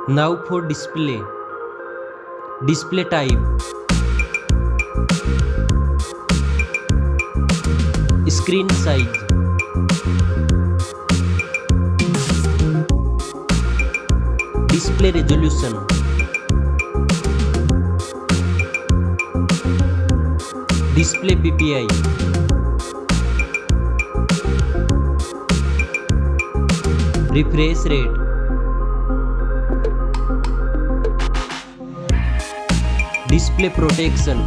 Now for display. Display type. Screen size. Display resolution. Display PPI. Refresh rate. Display protection.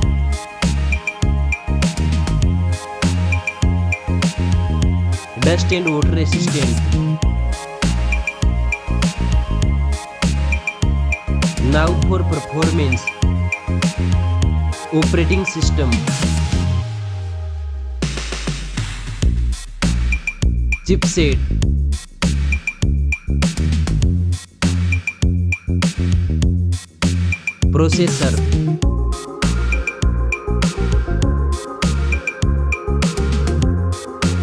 Dust and water resistant. Now for performance. Operating system. Chipset. Processor.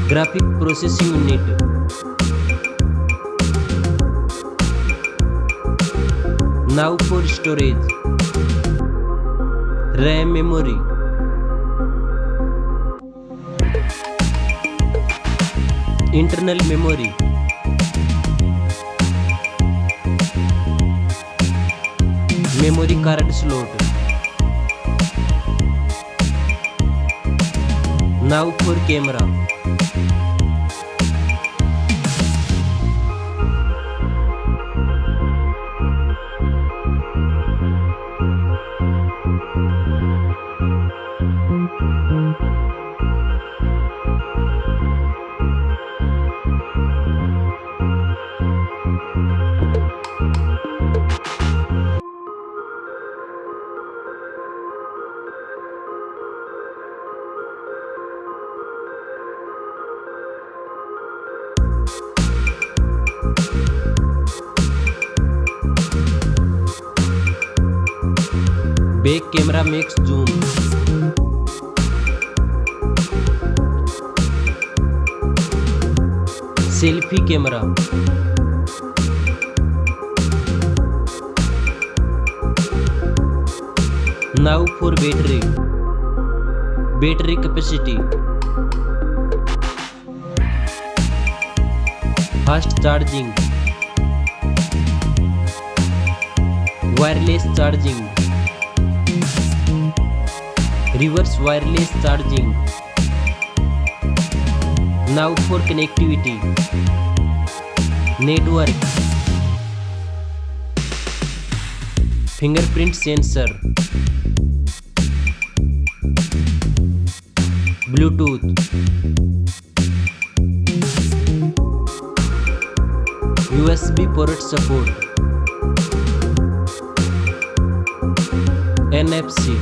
Graphic processing unit. Now for storage. RAM memory. Internal memory. Memory card slot. Now for camera. Back camera makes zoom. Selfie camera. Now for battery. Battery capacity. Fast charging. Wireless charging. Reverse wireless charging. Now for connectivity. Network. Fingerprint sensor. Bluetooth. USB port support. NFC.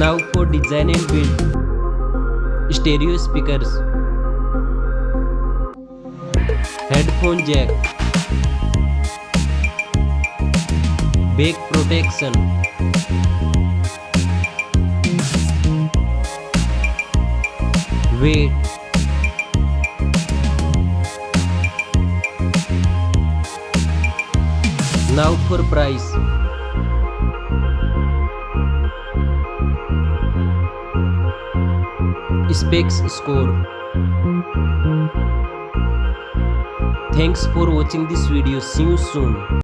Now for design and build. Stereo speakers. Headphone jack. Back protection. Weight. Now for price. Specs score. Thanks for watching this video. See you soon.